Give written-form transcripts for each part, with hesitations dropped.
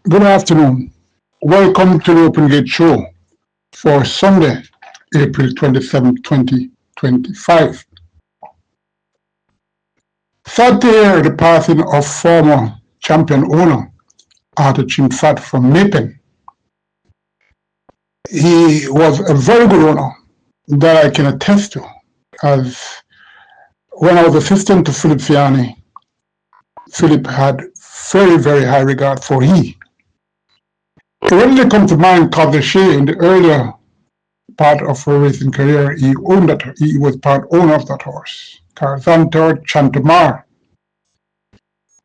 Good afternoon. Welcome to the Open Gate Show for Sunday, April 27, 2025. Sad to hear the passing of former champion owner Arthur Chimfat from Mapen. He was a very good owner that I can attest to, as when I was assistant to Philip Fiani, Philip had very, very high regard for he. It readily comes to mind Cavalier in the earlier part of her racing career. He was part owner of that horse. Carzantor, Chantamar.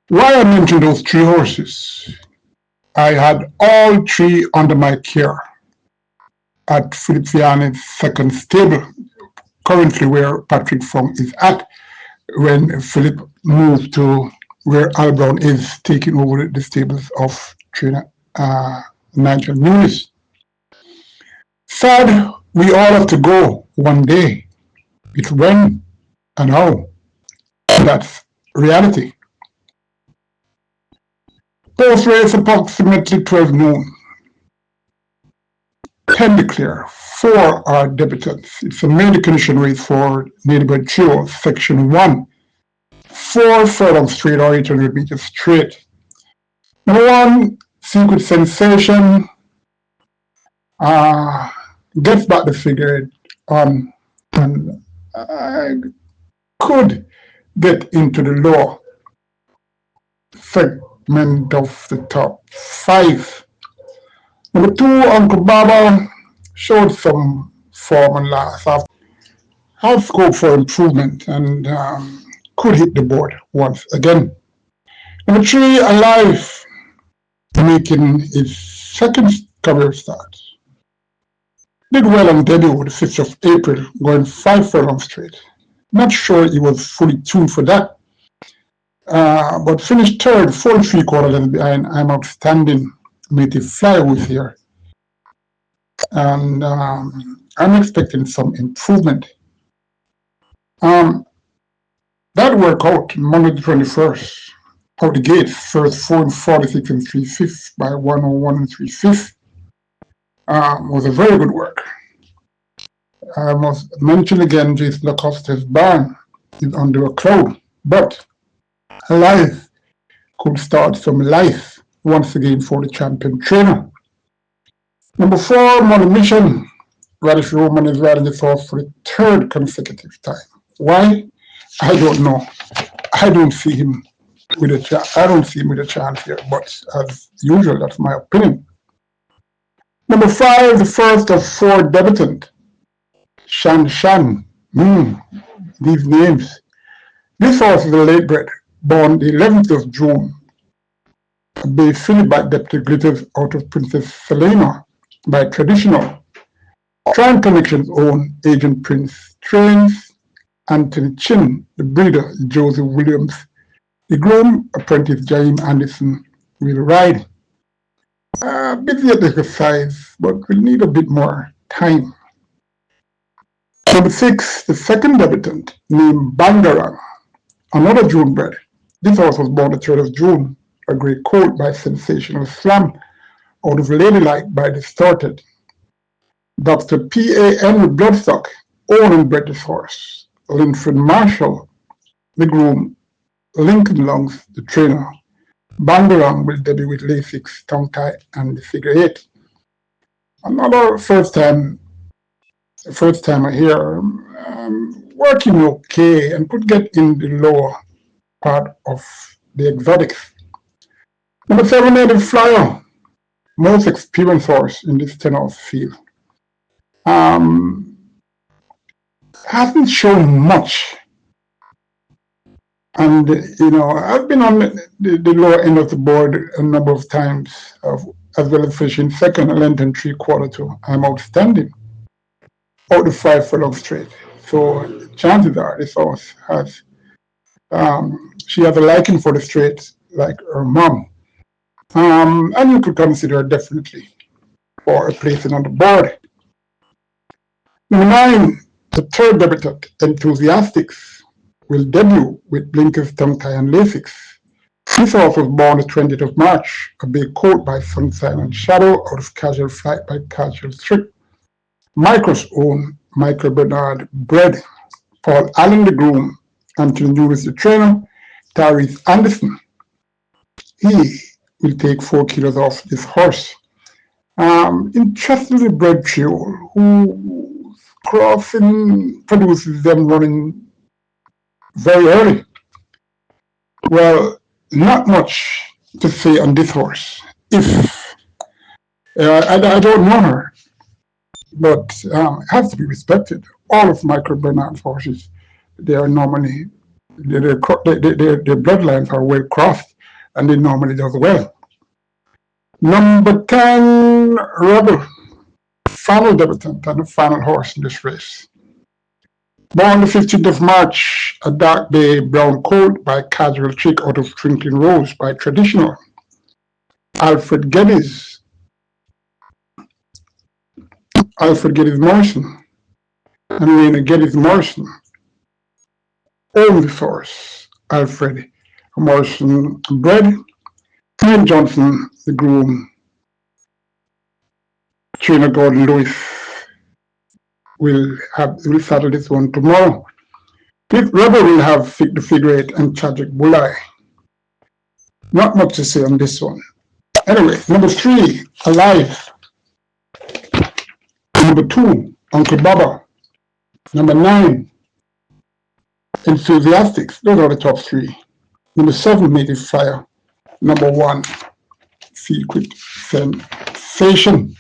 Why I mention those three horses? I had all three under my care at Philip Fiani's second stable, currently where Patrick Fong is at, when Philip moved to where Al Brown is, taking over the stables of trainer Nigel Nunes. Sad we all have to go one day. It's when and how. That's reality. Post race approximately 12 noon. 10 declare, 4 are debutants. It's a main condition race for neighborhood trio, section 1. 4 furlong straight or 800 meters straight. Number 1, Secret Sensation, gets back the figure and I could get into the lower segment of the top 5. Number 2, Uncle Baba showed some form and last. Have scope for improvement and could hit the board once again. Number 3, Alive, making his second career start. Did well on debut the 5th of April, going 5 furlongs straight. Not sure he was fully tuned for that, but finished third, 4 3/4 lengths behind I'm Outstanding, Native Fly with here. And I'm expecting some improvement. That workout, Monday the 21st, out the gate, first 4 and 46 and 3/5 by 101 and 3/5, was a very good work. I must mention again, Jason Lacoste's barn is under a cloud, but Alive could start some life once again for the champion trainer. Number 4, Money Mission. Radish Roman is riding this horse for the 3rd consecutive time. Why? I don't know. I don't see him with a chance here, but as usual, that's my opinion. Number 5, the first of 4 debutant, Shan Shan. These names. This horse is a late bred, born the 11th of June. Bay filly by Deputy Glitters out of Princess Selena by Traditional. Tran Connections own agent Prince Trains. Anthony Chin, the breeder Joseph Williams. The groom apprentice Jaime Anderson will ride. Busy at the exercise, but will need a bit more time. Number 6, the second debutant, named Bangarang, another June bred. This horse was born the 3rd of June, a great colt by Sensational Slam, out of Ladylike by Distorted. Dr. P.A.N. with Bloodstock, owned and bred this horse. Linford Marshall, the groom, Lincoln Lungs, the trainer. Bangarang will debut with Lasix, tongue tie, and the figure 8. Another first timer here, working okay and could get in the lower part of the exotics. Number 7, Native Flyer, most experienced horse in this 10-horse field. Hasn't shown much. And, I've been on the lower end of the board a number of times, as well as finishing second, a length and 3/4 to I'm Outstanding, out the 5 furlong straight. So chances are this horse has, she has a liking for the straight like her mom. And you could consider her definitely for a placing on the board. Number 9, the 3rd debutant, Enthusiastics, will debut with Blinkers, Tongue Tie, and Lasix. This horse was born the 20th of March, a big colt by Sunshine and Shadow, out of Casual Flight by Casual Strip. Michael's own Michael Bernard bred Paul Allen the groom, Anthony Lewis the trainer, Tyrese Anderson. He will take 4 kilos off this horse. Interestingly bred trio who crossing produces them running very early. Well, not much to say on this horse. If I don't know her, but it has to be respected. All of Michael Bernard's horses, they are normally their bloodlines are well crossed, and they normally do well. Number 10, Rebel, final debutant and the final horse in this race. Born the 15th of March, a dark bay brown colt by Casual Chick out of Twinkling Rose by Traditional. Alfred Geddes Morrison, and Raina Geddes Morrison own this horse. Alfred Morrison bred. Ian Johnson, the groom, trainer Gordon Lewis will settle this one tomorrow. Rebel will have the figure 8 and Chadwick Bulleye. Not much to say on this one. Anyway, number 3, Alive. Number 2, Uncle Baba. Number 9, Enthusiastics. Those are the top 3. Number 7, Native Fire. Number 1, Secret Sensation.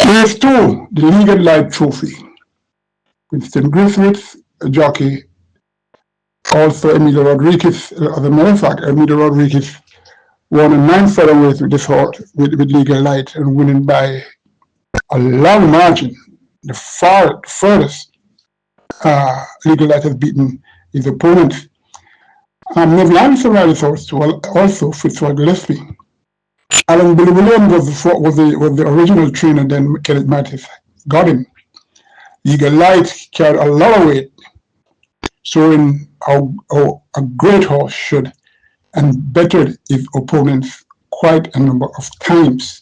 Race 2, the Legal Light Trophy. Winston Griffiths, a jockey. Also, Emilio Rodriguez, as a matter of fact, Emilio Rodriguez won a 9 featherweight with this horse, with Legal Light, and winning by a long margin. The furthest Legal Light has beaten his opponent. Neville Anderson ran this horse too, also Fitzroy Gillespie. Alan Billy Williams was the original trainer, then Kenneth Mattis got him. Legal Light carried a lot of weight, showing how a great horse should, and bettered his opponents quite a number of times.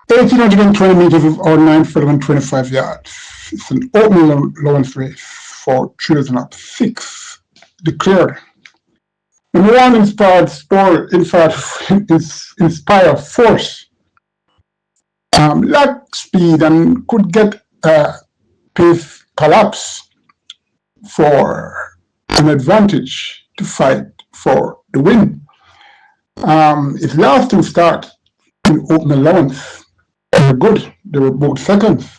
1,820 meters or 925 yards. It's an open allowance race for 3,006 declared. Number 1, Inspire Force. Lacked speed and could get pace collapse for an advantage to fight for the win. Its last 2 starts in open allowance were good. They were both seconds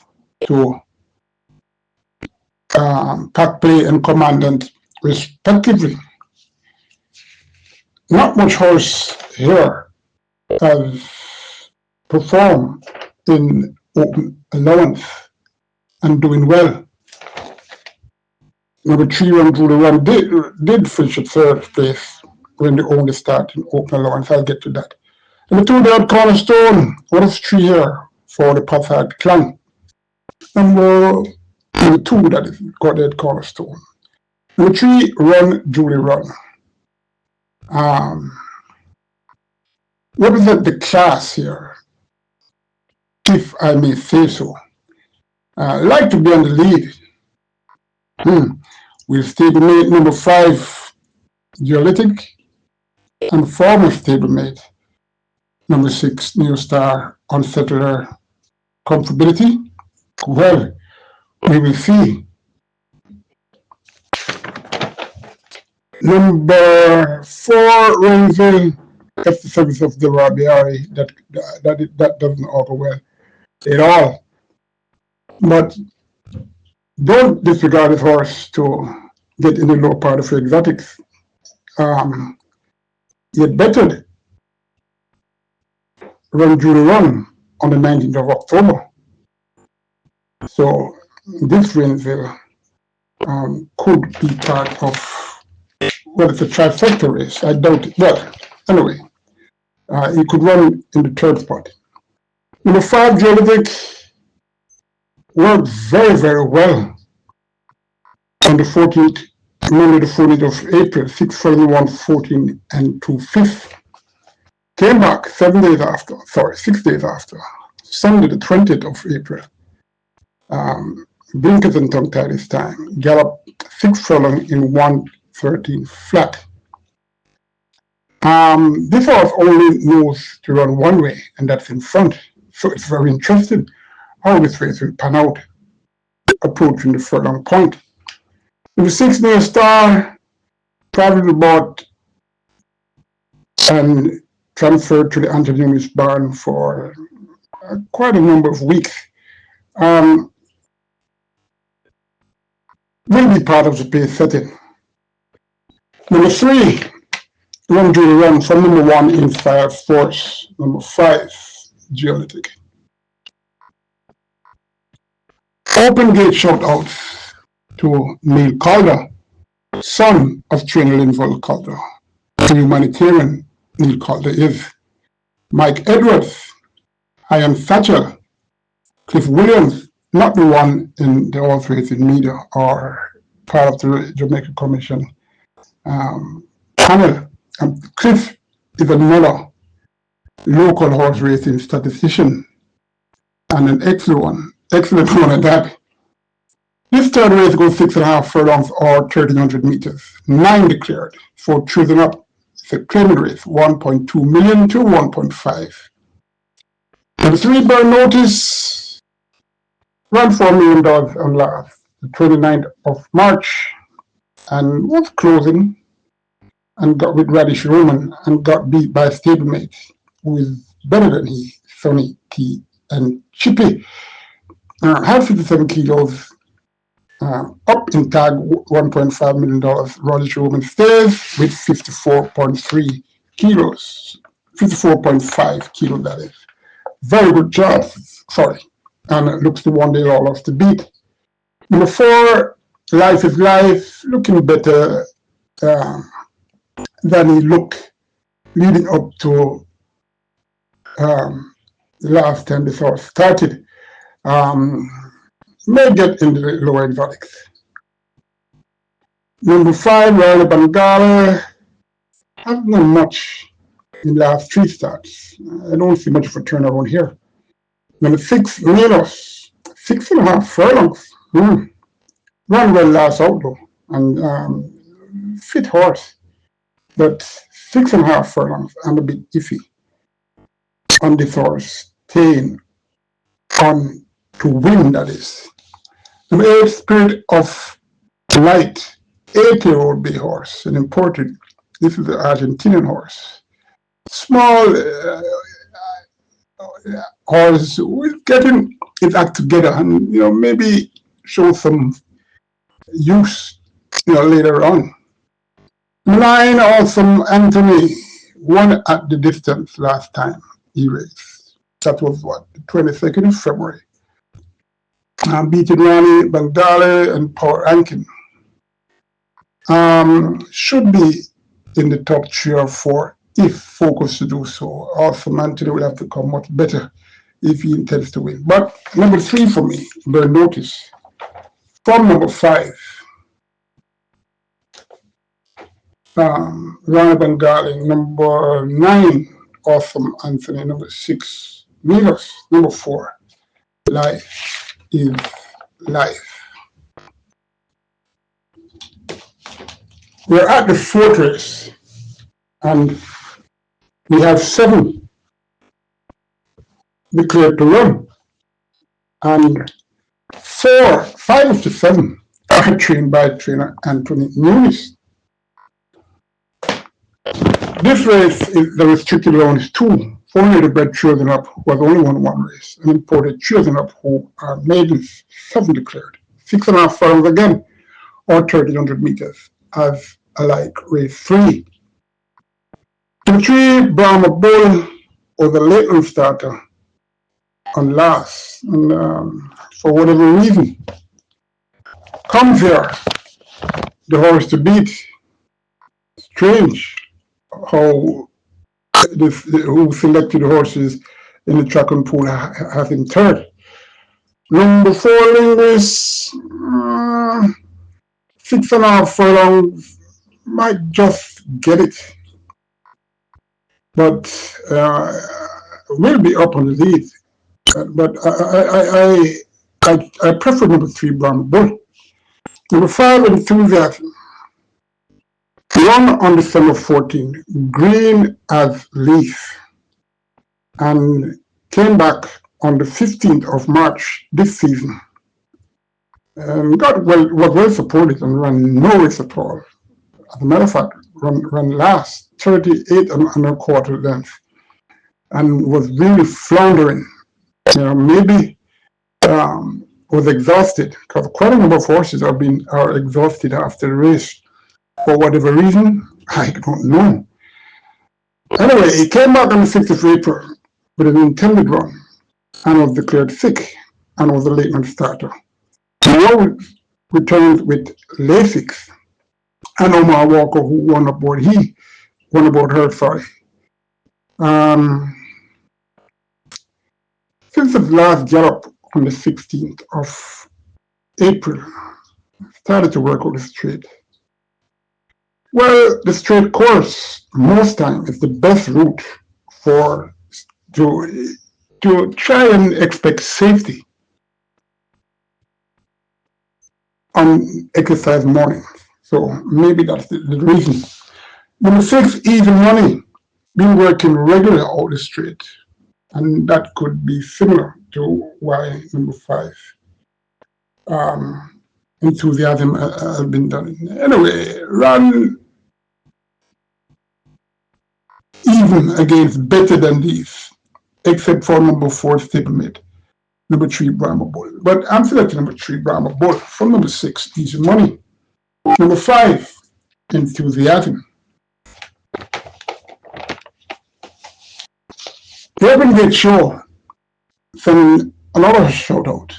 to Pack Play and Commandant respectively. Not much horse here has performed in open allowance and doing well. Number 3, Run Through the Run did finish at 3rd place when they only start in open allowance. I'll get to that. Number 2, they had Cornerstone. What is 3 here for the Passard Clan? Number 2, that is got that Cornerstone. Number 3, Run Julie Run. Represent the class here, if I may say so. Like to be on the lead. With stablemate number 5, Geolytic, and former stablemate number 6, New Star, Unsettler, Comfortability. Well, we will see. Number 4, Renville, that's the service of the Rabiari. That doesn't augur well at all. But don't disregard this horse to get in the low part of your exotics. Yet bettered Run Julie Run on the 19th of October. So this Renville could be part of, well, it's a trifecta race. I doubt it. Well, anyway, he could run in the 3rd spot. Number 5, Geolytic, worked very, very well on the 14th Monday the 14th of April, 6:41, 14 and 2/5. Came back 6 days after. Sunday the 20th of April. Blinkers and tongue tied this time. Galloped 6 furlong in 1:13 flat. This horse only knows to run one way, and that's in front. So it's very interesting how this race will pan out, approaching the furlong point. The 6 Near Star probably bought and transferred to the Anthony barn for quite a number of weeks. Will be part of the pace setting. Number 3, run Julie Run from number 1 Inspired Force, number 5 Geolytic. Open gate shout outs to Neil Calder, son of trainer Linval Calder, the humanitarian Neil Calder is. Mike Edwards, Ian Thatcher, Cliff Williams, not the one in the horse racing media or part of the Jamaica Commission panel. Cliff is another local horse racing statistician and an excellent one at that. This third race goes 6.5 furlongs or 1,300 meters. 9 declared for choosing up. It's a claiming race, 1.2 million to 1.5. Number 3, Burn Notice, ran $4 million on last, the 29th of March, and was closing and got with Radish Roman and got beat by stablemate who is better than he, Sonny T and Chippy. Had 57 kilos, up in tag $1.5 million. Radish Roman stays with 54.3 kilos, 54.5 kilos that is. Very good job, and it looks the one they all lost to beat. Number 4, Life is Life, looking better than he looked leading up to the last time this horse started. May get into the lower exotics. Number 5, Royal Bangala, hasn't done much in the last 3 starts. I don't see much of a turnaround here. Number 6, Milos, 6.5 furlongs. Ran well last out though, and fit horse, but 6.5 furlongs and a bit iffy on this horse, staying on to win, that is. Number 8, Spirit of Light, 8-year-old bay horse, an imported. This is the Argentinian horse. Small horse, we're getting it act together and maybe show some use later on. 9, Awesome Anthony, won at the distance last time he raced. That was the 22nd of February. Beating Ronnie Bandale and Paul Rankin. Should be in the top 3 or 4 if focused to do so. Awesome Anthony will have to come much better if he intends to win. But number 3 for me, Burn Notice. From number 5, Ronnie Bandale. Number 9, Awesome Anthony. Number 6, Milos. Number 4, Life is Life. We're at the 4th race, and we have 7 declared to run, and 5 of the 7 are trained by trainer Anthony Nunes. This race is the restricted round 2. Only the bred chosen up who has only won 1 race, and imported chosen up who are maidens, 7 declared. 6.5 furlongs again, or 1,300 meters, as alike race 3. Number 3, Brahma Bull, was a late starter on last, and for whatever reason, comes here, the horse to beat. Strange how who selected the horses in the track and pool has him third. Number 4, Linguist, 6.5 furlongs might just get it, but will be up on the lead. But I prefer number 3, Brown Bull. Number 5, Enthusiasm. Run on December 14, green as leaf, and came back on the 15th of March this season. Was well supported and ran no race at all. As a matter of fact, ran last 38 and a quarter length, and was really floundering. Maybe was exhausted, because quite a number of horses are exhausted after the race for whatever reason. I don't know. Anyway, he came back on the 6th of April with an intended run and was declared sick and was a late man starter. He now returned with Lasix and Omar Walker, who won aboard her, sorry. Since his last gallop on the 16th of April, started to work on the straight. Well, the straight course most times is the best route to try and expect safety on exercise morning. So maybe that's the reason. Number 6, Even Money, been working regularly out the straight, and that could be similar to why number 5, Enthusiasm has been done. Anyway, run even against better than these, except for number 4, Stablemate, number 3, Brahma Bull. But I'm selecting number 3, Brahma Bull, from number 6, Easy Money. Number 5, Enthusiasm. The Urban Gate Show, sending another shout out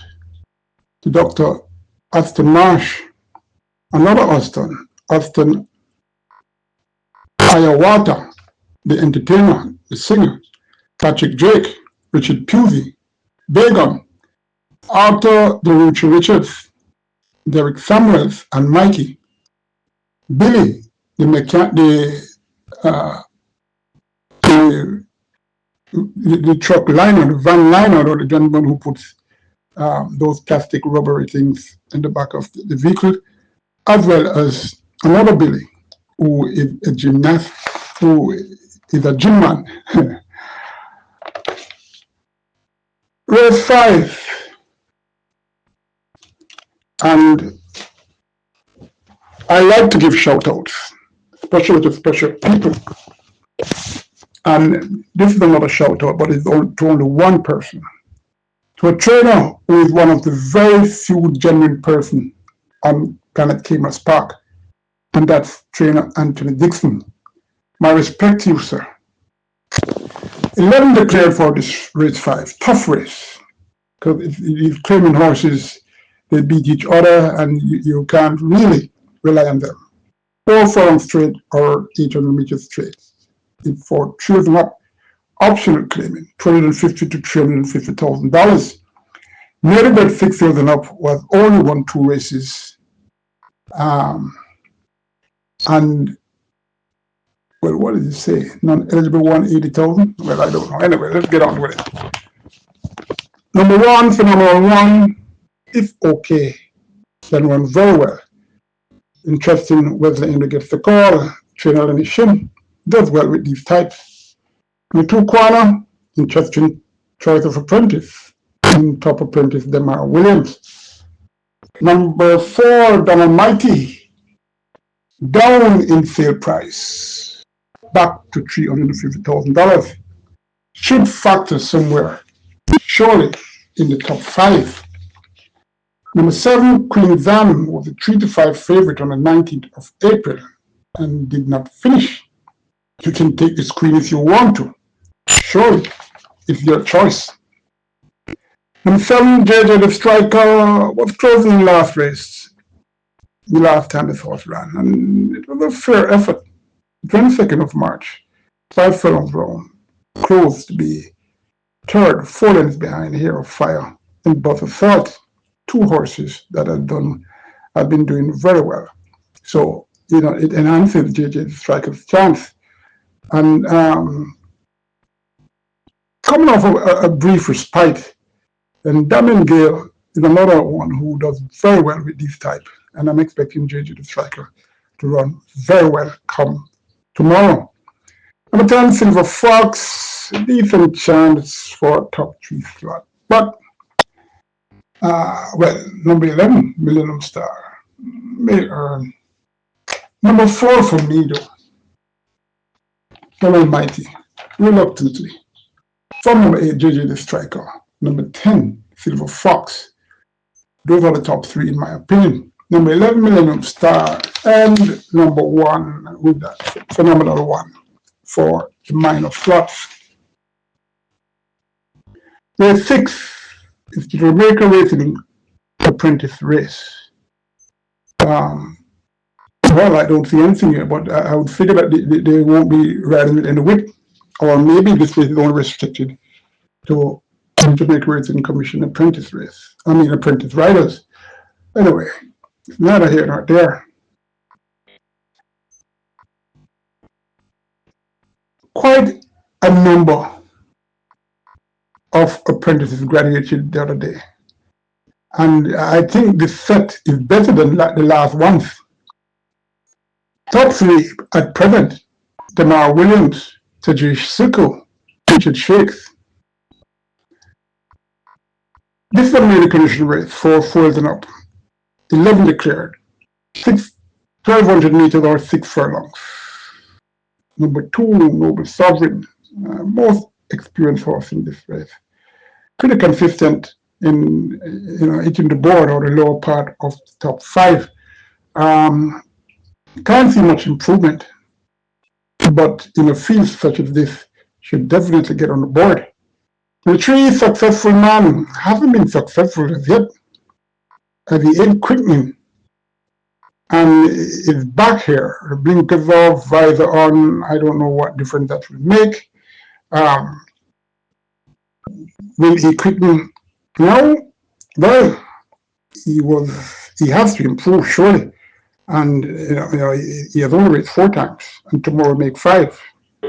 to Dr. Aston Marsh, another Austin Ayawata, the entertainer, the singer, Patrick Drake, Richard Pusey, Begum, Arthur DeRucci Richards, Derek Samuels, and Mikey, Billy, the truck liner, the van liner, or the gentleman who puts those plastic rubbery things in the back of the vehicle, as well as another Billy, who is a gymnast, who is a gym man. Race 5, and I like to give shout outs, especially to special people. And this is another shout out, but it's to only one person. To a trainer who is one of the very few genuine persons on planet Caymanas Park, and that's trainer Anthony Dixon. My respect to you, sir. 11 declared for this race 5. Tough race, because these claiming horses, they beat each other, and you can't really rely on them. 4 furlong straight or 800 meters straight. For 3 of them up, optional claiming $250,000 to $350,000. Mary Bet 6 years and up was only won 2 races, and well, what did you say? Non-eligible won 80,000. Well, I don't know. Anyway, let's get on with it. Number 1, Phenomenal 1, if okay, then runs very well. Interesting Wesley Indy gets the call. Trainer Lenny Shin does well with these types. Number 2, Corner, interesting choice of apprentice. And top apprentice, Demar Williams. Number 4, Donald Mighty, down in sale price, back to $350,000. Should factor somewhere, surely in the top 5. Number 7, Queen Zam, was a 3 to 5 favorite on the 19th of April and did not finish. You can take this queen if you want to. Surely, it's your choice. Number 7, JJ the Striker, was closing in the last race, the last time this horse ran, and it was a fair effort. 22nd of March, 5 furlongs round, close to be third, 4 lengths behind Hero of Fire and Butter Salt, 2 horses that have been doing very well. So, it enhances JJ the striker's chance. And coming off a brief respite, then Damien Gale is another one who does very well with this type. And I'm expecting JJ the striker to run very well come tomorrow. Number 10, Silver Fox, decent chance for a top 3 slot. But, number 11, Millennium Star, may earn. Number 4 for me, though, Double Mighty, reluctantly. From number 8, JJ the Striker. Number 10, Silver Fox. Those are the top 3 in my opinion. Number 11, Millennium Star. And number 1, with that phenomenal one for the minor slots. Race 6 is the Jamaica Racing Apprentice Race. Well, I don't see anything here, but I would figure that they won't be riding it in the whip. Or maybe this race is only restricted to Jamaica Racing Commission apprentice race. Apprentice riders. Anyway, it's neither here nor there. Quite a number of apprentices graduated the other day. And I think this set is better than the last ones. Top 3 at present: Damar Williams, Tajish Sickle, Richard Shakes. This is a maiden condition race, 4 fours and up. 11 declared, 1,200 meters or 6 furlongs. Number 2, Noble Sovereign, most experienced horse in this race. Pretty consistent in hitting the board or the lower part of the top 5. Can't see much improvement, but in a field such as this, should definitely get on the board. The 3, Successful Man, hasn't been successful as yet, as he ain't quickening, and is back here. The blinkers off, visor on. I don't know what difference that will make. Will he quicken now? Well, he has to improve surely. And he has only raced 4 times, and tomorrow make 5.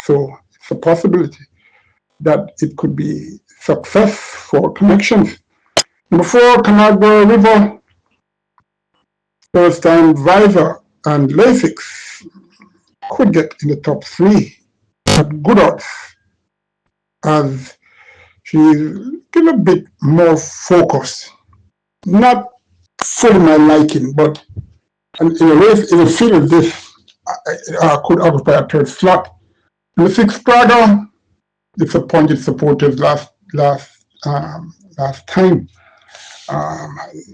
So it's a possibility that it could be success for connections. Number 4, Canagua River, first time visor and Lasix could get in the top 3 at good odds, as she's a bit more focused. Not fully my liking, but in a race, in a field of this, could occupy a 3rd slot. And the 6, Praga, disappointed supporters last time.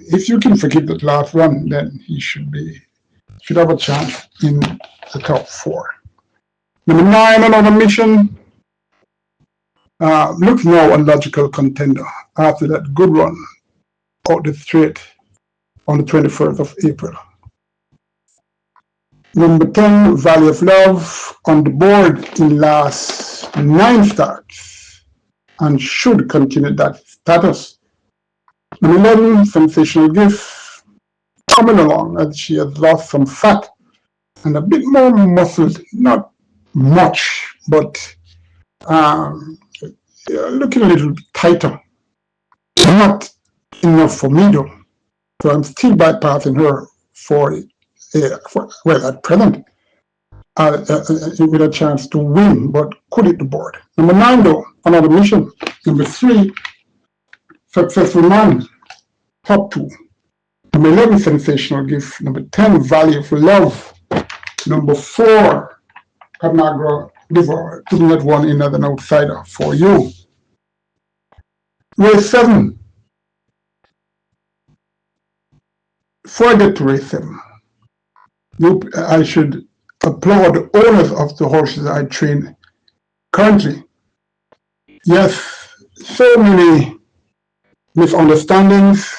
If you can forgive that last run, then he should have a chance in the top 4. Number 9, Another Mission, looks now a logical contender after that good run out the straight on the 21st of April. Number 10, Valley of Love, on the board in last 9 starts and should continue that status. Number 11, Sensational Gift, coming along as she has lost some fat and a bit more muscled, not much, but looking a little tighter. Not enough for me though. So I'm still bypassing her at present, with a chance to win, but could hit the board. Number 9 though, Another Mission. Number 3, Successful Man, top 2. Number 11, Sensational Gift. Number 10, Valley of Love. Number 4, Canagua River, putting that one in as an outsider for you. Race 7. Before I get to race 7, I should applaud the owners of the horses I train currently. Yes, so many misunderstandings,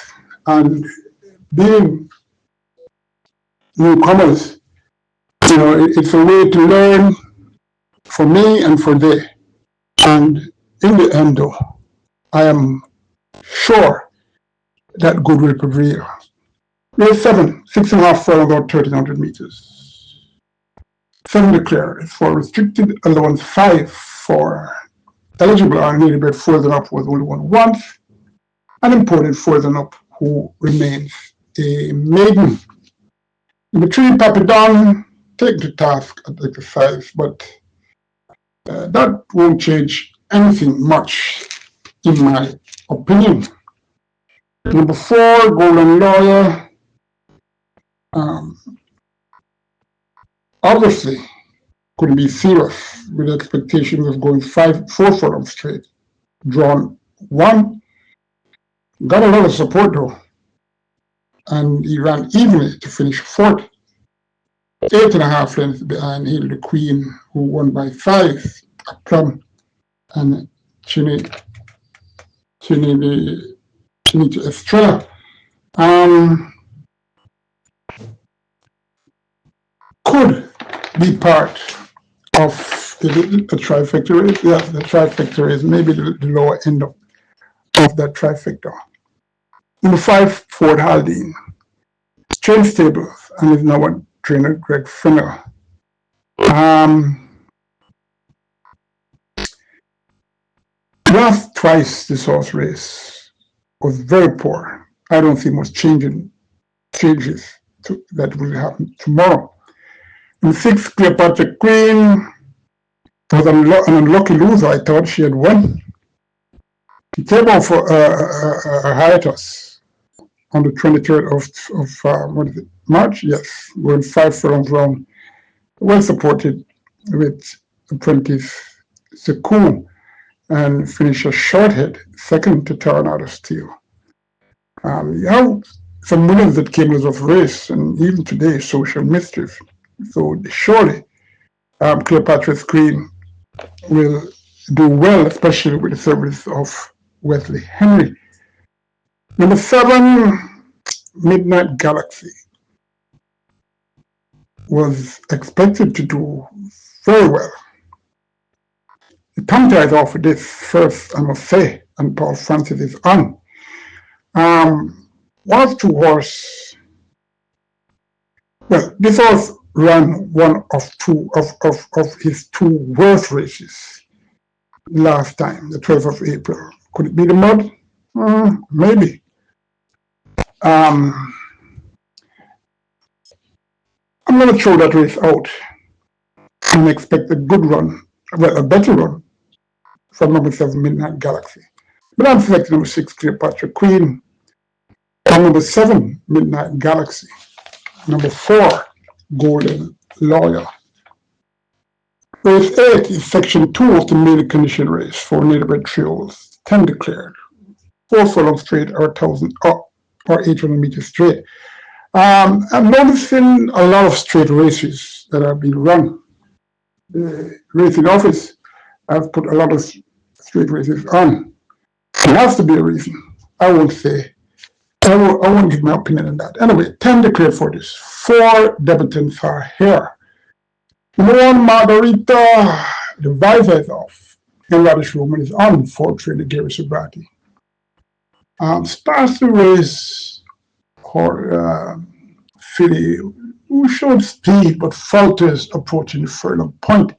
and being newcomers, it's a way to learn for me and for they. And in the end though, I am sure that good will prevail. Race 7, 6.5 furlongs or 1,300 meters. 7 declared for restricted allowance, 5 for eligible or needed bet further up was only one once, and imported further up who remains a maiden. Number 3, Papadon, taken to task at exercise, but that won't change anything much, in my opinion. Number 4, Golden Lawyer. Obviously, couldn't be serious with expectations of going 4 furlongs straight. Drawn 1, got a lot of support though, and he ran evenly to finish 4th. 8.5 lengths behind Hail the Queen, who won by 5, Plum and Chinny to Estrella. Could be part of the trifecta race. Yes, the trifecta race, maybe the lower end of that trifecta. Number 5, Ford Haldane. Strength stables and is now a trainer, Greg Fennell. Last twice this horse race was very poor. I don't see much changes that will happen tomorrow. In 6, Cleopatra Queen was an unlucky loser. I thought she had won. She came off a hiatus on the 23rd of March. Yes, going 5 furlongs round, well supported with apprentice Sekou, and finished a short head, second to Tornado Steel. You have some winners that came as of race, and even today, social mischief. So surely Cleopatra's Queen will do well, especially with the service of Wesley Henry. Number 7, Midnight Galaxy, was expected to do very well. The tongue tied off with this first, I must say, and Paul Francis is on. Was 2 horse. Well, this horse ran one of his 2 worst races last time, the 12th of April. Could it be the mud? Maybe. I'm going to throw that race out and expect a good run, well, a better run from number 7, Midnight Galaxy. But I'm selecting number 6, Cleopatra Queen, and number 7, Midnight Galaxy, number 4, Golden Lawyer. Race 8 is section 2 of the maiden condition race for native trios, 10 declared, 4 furlongs straight or 1,000 up or 800 meters straight. I'm noticing a lot of straight races that have been run. The racing office have put a lot of straight races on. There has to be a reason. I won't say. I won't give my opinion on that. Anyway, 10 declared for this. 4 debutants are here. Number 1, Margarita. The visor is off. And Radish Roman is on for trainer Gary Sobrati. Starts the race for filly who showed speed but falters approaching the furlong point.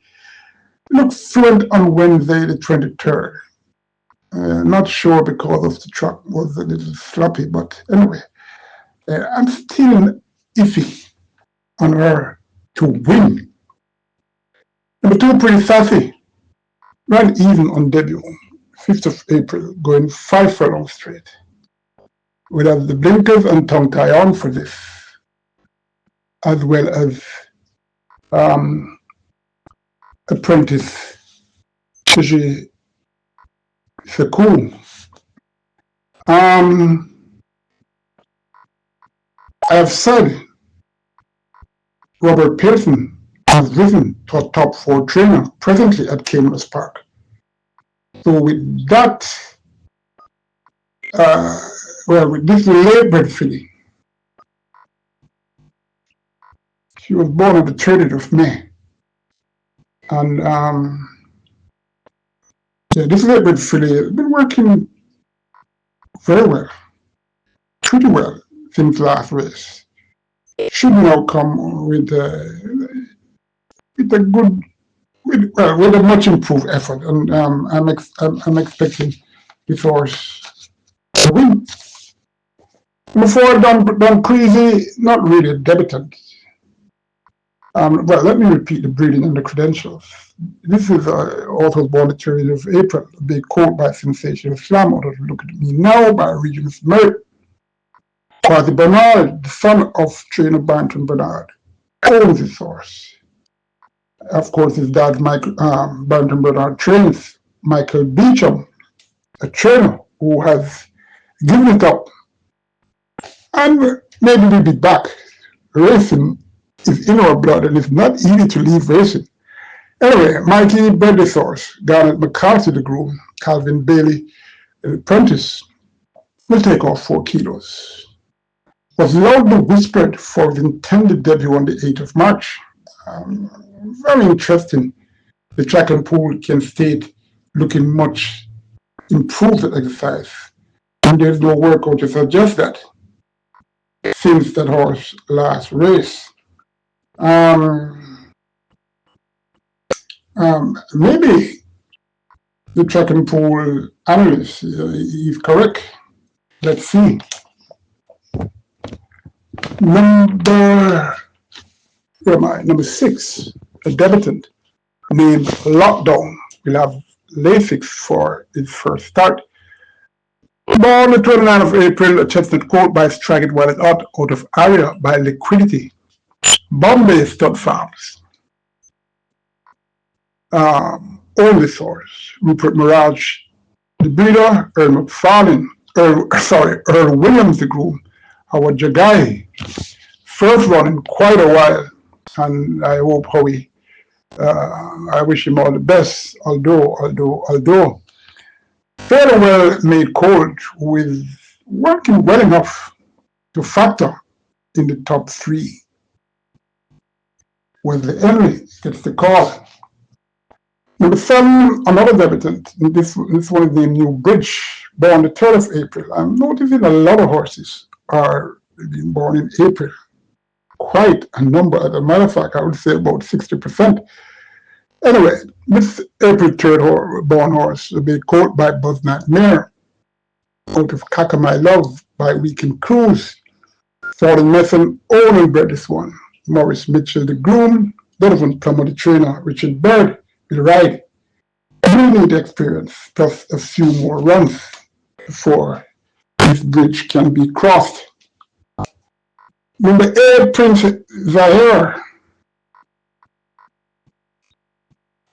Looked fluent on Wednesday the 23rd. Not sure because of the track was a little sloppy, but anyway, I'm still iffy on her to win. Number 2, Pretty Sassy, ran even on debut, 5th of April, going 5 furlongs straight. We'll have the blinkers and tongue tie on for this, as well as apprentice Gigi Sekou. I have said Robert Pearson has risen to a top 4 trainer presently at Caymanas Park. So with that, with this late-bred filly, she was born on the 30th of May. And this late-bred filly has been working very well, pretty well, since last race. Should now come with a good, with a much improved effort, and I'm expecting this horse to win. Before Don Creasy, not really a debutant. Well, let me repeat the breeding and the credentials. This is also born the 30th of April, a big colt by Sensation Slam, or Look at Me Now by Regis Merit. Quasi Bernard, the son of trainer Banton Bernard, owns this horse. Of course, his dad, Banton Bernard, trains Michael Beecham, a trainer who has given it up. And maybe we'll be back. Racing is in our blood, and it's not easy to leave racing. Anyway, Mikey bred this horse. Garnet McCarthy, the groom, Calvin Bailey, the apprentice, will take off 4 kilos. Was loudly whispered for his intended debut on the 8th of March. Very interesting. The track and pool can state looking much improved at exercise. And there's no workout to suggest that since that horse last race. Maybe the track and pool analyst is correct. Let's see. Number 6, a debutant named Lockdown will have Lasix for his first start. Born the 29th of April, a chestnut colt by Stragget Wallet out of Aria by Liquidity. Bombay Stud Farms. Own this horse. Rupert Mirage, the breeder, Earl Williams, the groom, Howard Jagai. First run in quite a while, and I hope Howie, I wish him all the best, although fairly well made colt with working well enough to factor in the top 3. When the enemy gets the call. Number 7, another debutant. This one is named New Bridge, born the 3rd of April. I'm noticing a lot of horses are being born in April. Quite a number. As a matter of fact, I would say about 60%. Anyway, this April 3rd born horse will be caught by Buzz Nightmare, out of Kaka My Love by Weekend Cruise. Fordham Messon only bred this one. Morris Mitchell, the groom, Donovan Plummer, the trainer, Richard Bird will ride. You need experience, plus a few more runs before this bridge can be crossed. Number 8, Prince Zaire.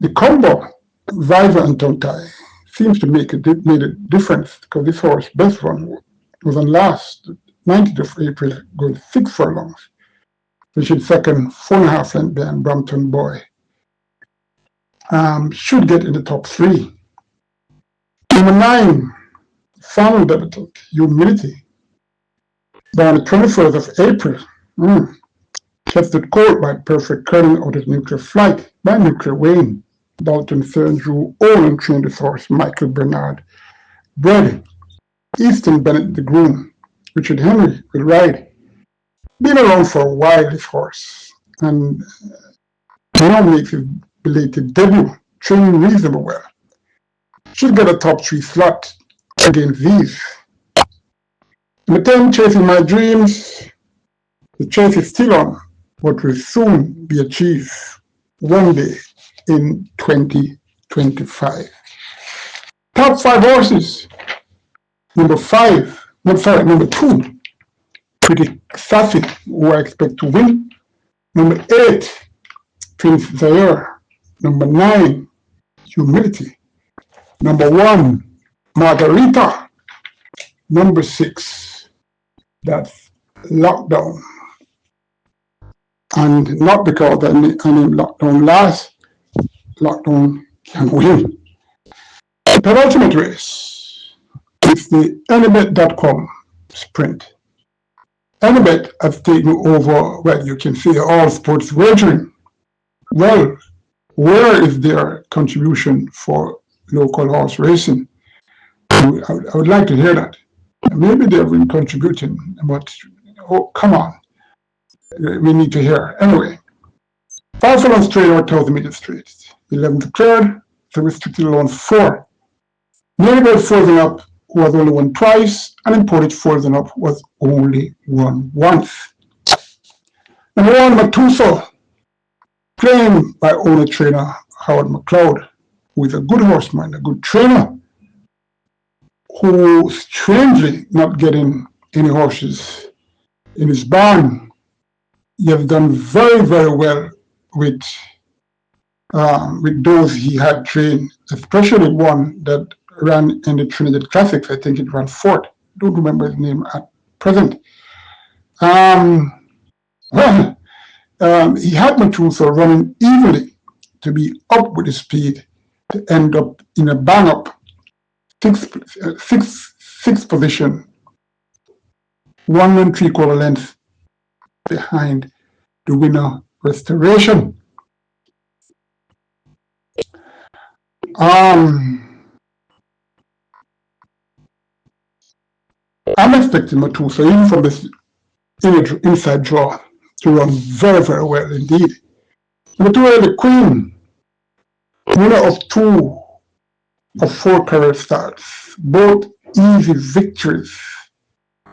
The combo, Viva and Tongue Tie, seems to made a difference because this horse, best run, was on last, 19th of April, going 6 furlongs. Richard second, 4.5 length behind Brampton Boy. Should get in the top 3. Number 9, final debutant, Humility. Born the 21st of April. Tested court by Perfect Curling out of Nuclear Flight by Nuclear Wayne. Dalton Sandrew, Olin trained this horse, Michael Bernard. Bred, Easton Bennett, the groom. Richard Henry will ride. Been around for a while, this horse, and now makes his belated debut, training reasonably well. Should get a top 3 slot against these. Number 10, Chasing My Dreams. The chase is still on, but will soon be achieved one day in 2025. Top 5 horses. Number 2. Pretty Sassy, who I expect to win. Number 8, Prince Zaire. Number 9, Humility. Number 1, Margarita. Number 6, that's Lockdown. And not because I named Lockdown last, Lockdown can win. The penultimate race is the Anibet.com sprint. Anibet has taken over, well, you can say all sports wagering. Well, where is their contribution for local horse racing? I would like to hear that. Maybe they've been contributing, but Oh, come on. We need to hear. Anyway, 5 furlongs straight or 1,000 meters straight. 11 declared, the restricted allowance 4. Neighbor frozen up was only won twice, and imported frozen up was only won once. Number 1, Matuso, claimed by owner trainer Howard McLeod, who is a good horseman, a good trainer, who strangely not getting any horses in his barn. He has done very, very well with those he had trained, especially one that ran in the Trinidad Classics. I think it ran 4th. I don't remember his name at present. He had Matuso running evenly to be up with the speed to end up in a bang-up sixth position, 1 3/4 length behind the winner, Restoration. I'm expecting Matuso, even from this inside draw, to run very, very well indeed. Number 2, the Queen, winner of 2 of 4 career starts, both easy victories.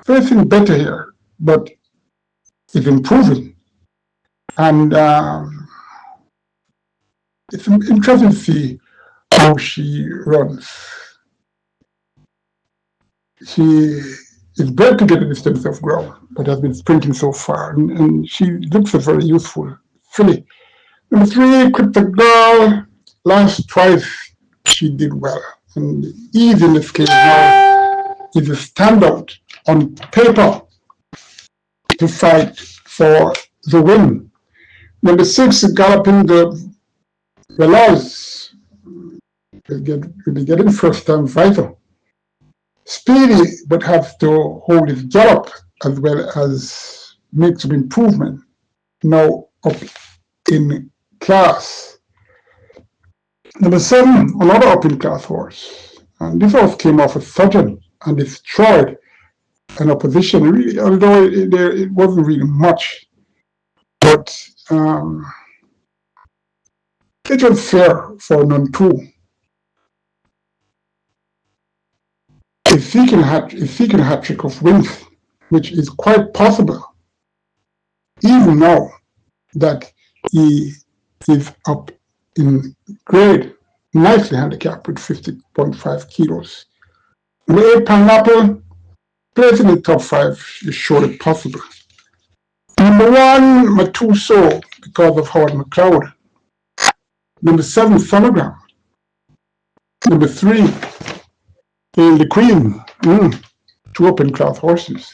Facing better here, but it's improving. And it's interesting to see how she runs. She is bred to get a distance of ground, but has been sprinting so far, and she looks a very useful filly. Number 3, Crypto Girl, last twice she did well, and easy in the scale now is a standout on paper to fight for the win. Number 6, Galloping the Veloz, will be getting first time vital. Speedy, but has to hold his gallop as well as make some improvement. Now up in class. Number 7, another up in class horse. And this horse came off a Sojourn and destroyed an opposition, really, although it wasn't really much. But it was fair for none 2. If he can a hat trick of wins, which is quite possible, even now that he is up in grade, nicely handicapped with 50.5 kilos. Number 8, Pineapple, placing in the top 5 is surely possible. Number 1, Matuso, because of Howard McLeod. Number 7, Sonogram. Number 3, the Queen, 2 open class horses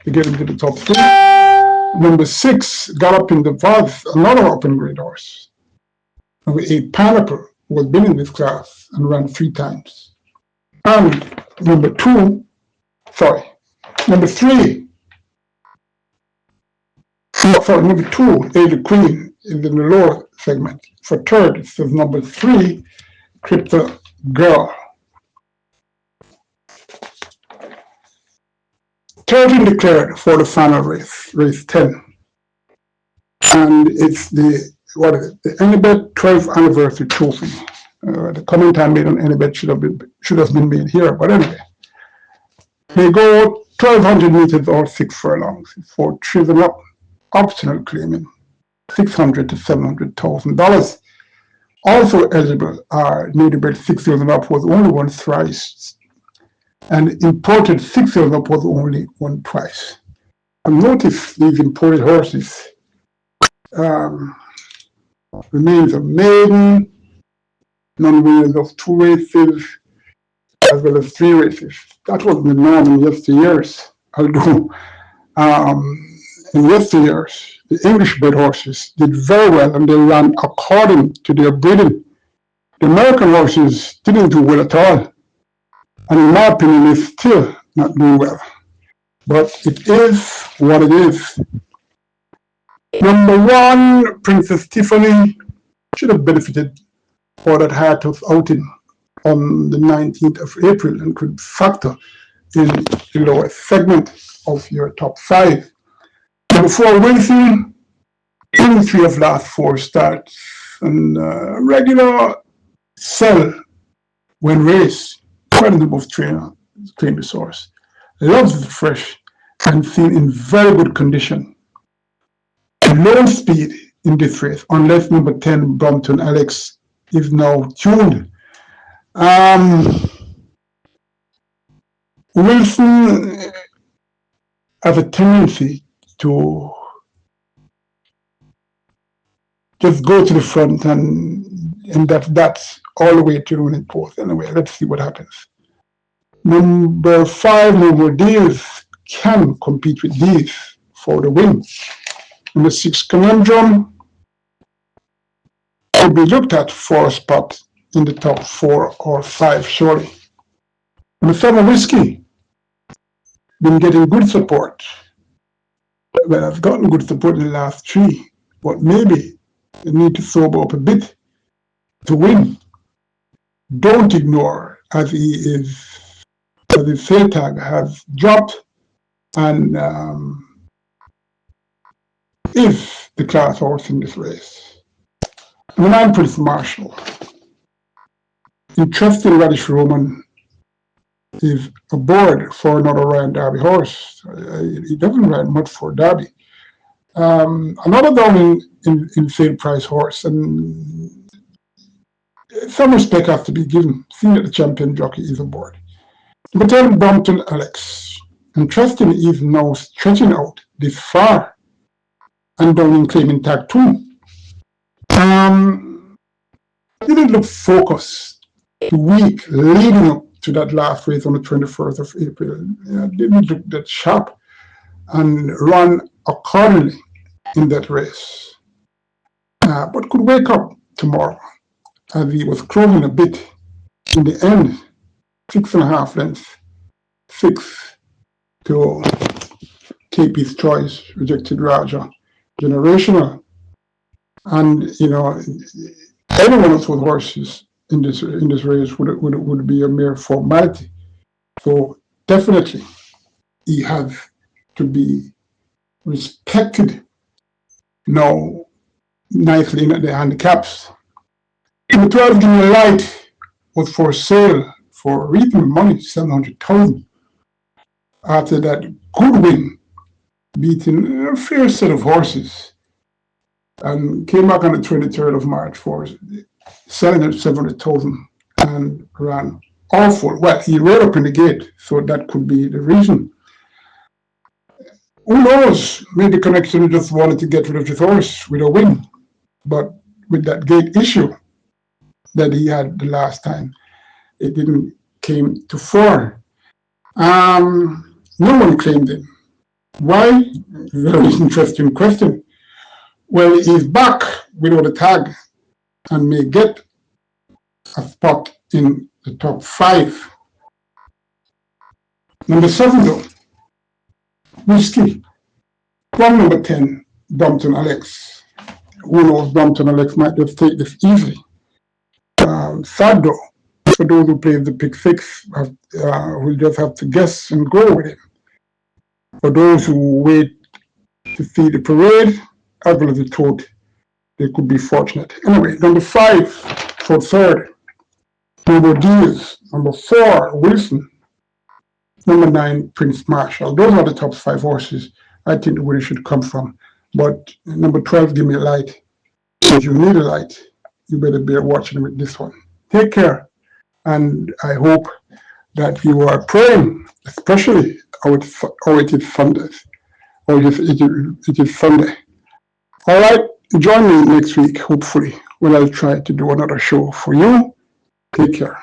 to get into the top 3. Number 6, Galloping the Vaz, another open grade horse. Number 8, Pineapple, who has been in this class and ran 3 times. And number 3, number 2, the Queen is in the lower segment. For 3rd, it says number 3, Crypto Girl. 13 declared for the final race 10. And it's the Enibet 12th anniversary trophy. The comment I made on Enibet should have been made here, but anyway. They go 1,200 meters or 6 furlongs for Chisholm Up, optional claiming $600,000 to $700,000. Also eligible are Newbie 6 years and up was only won thrice, and imported 6 years up was only won twice. And notice these imported horses remains of maiden, non-winners of 2 races, as well as 3 races. That was the norm in yesteryears. Although in yesteryears, the English-bred horses did very well and they ran according to their breeding. The American horses didn't do well at all. And in my opinion, they're still not doing well. But it is what it is. Number 1, Princess Tiffany should have benefited for that hiatus outing on the 19th of April and could factor in the lower segment of your top 5. Number 4, Wilson, in 3 of last 4 starts, and regular sell when raced. Quite a number of trainer claim the source. Loves the fresh and seen in very good condition. Low speed in this race, unless number 10 Brompton Alex is now tuned. Wilson has a tendency to just go to the front, and that's all the way to the winning post. Anyway, let's see what happens. Number 5, Embodies, can compete with these for the win. Number 6, Conundrum, will be looked at for a spot in the top 4 or 5 surely. Number 7, Whiskey, been getting good support. Well, I've gotten good support in the last 3, but maybe they need to sober up a bit to win. Don't ignore, as his sale tag has dropped, and is the class horse in this race. Number 9, Prince Marshall. Interesting Radish Roman is aboard for another Ryan Derby horse. He doesn't ride much for Derby. Another down in sale price horse, and some respect has to be given, seeing that the champion jockey is aboard. Number 10, Brompton Alex. Interesting, he's now stretching out this far and down in claiming tag 2. Didn't look focused the week leading up to that last race on the 21st of April. Didn't look that sharp and run accordingly in that race. But could wake up tomorrow, as he was closing a bit in the end, 6.5 lengths, 6 to KP's Choice, Rejected Raja, Generational, and any one of those horses in this race would be a mere formality. So definitely he has to be respected now nicely in the handicaps. Number 12, Give Me a Light, was for sale for reasonable money, 700,000. After that good win, beating a fair set of horses, and came back on the 23rd of March for selling at 700,000 and ran awful. Well, he reared up in the gate, so that could be the reason. Who knows? Maybe Connection just wanted to get rid of his horse with a win, but with that gate issue that he had the last time, it didn't came to fore. No one claimed him. Why? Very interesting question. Well, he's back without a tag and may get a spot in the top 5. Number 7, though, Whiskey. From number 10, Brompton Alex. Who knows, Brompton Alex might just take this easily. Sad though, for those who play the pick 6, will just have to guess and go with it. For those who wait to see the parade, as well as the tote, they could be fortunate. Anyway, number 5 for 3rd, Embodies. Number 4, Wilson. Number 9, Prince Marshall. Those are the top 5 horses I think the winner should come from. But number 12, Give Me a Light. If you need a light, you better be watching with this one. Take care, and I hope that you are praying, especially how it is Sunday, or it is Sunday. All right, join me next week, hopefully, when I'll try to do another show for you. Take care.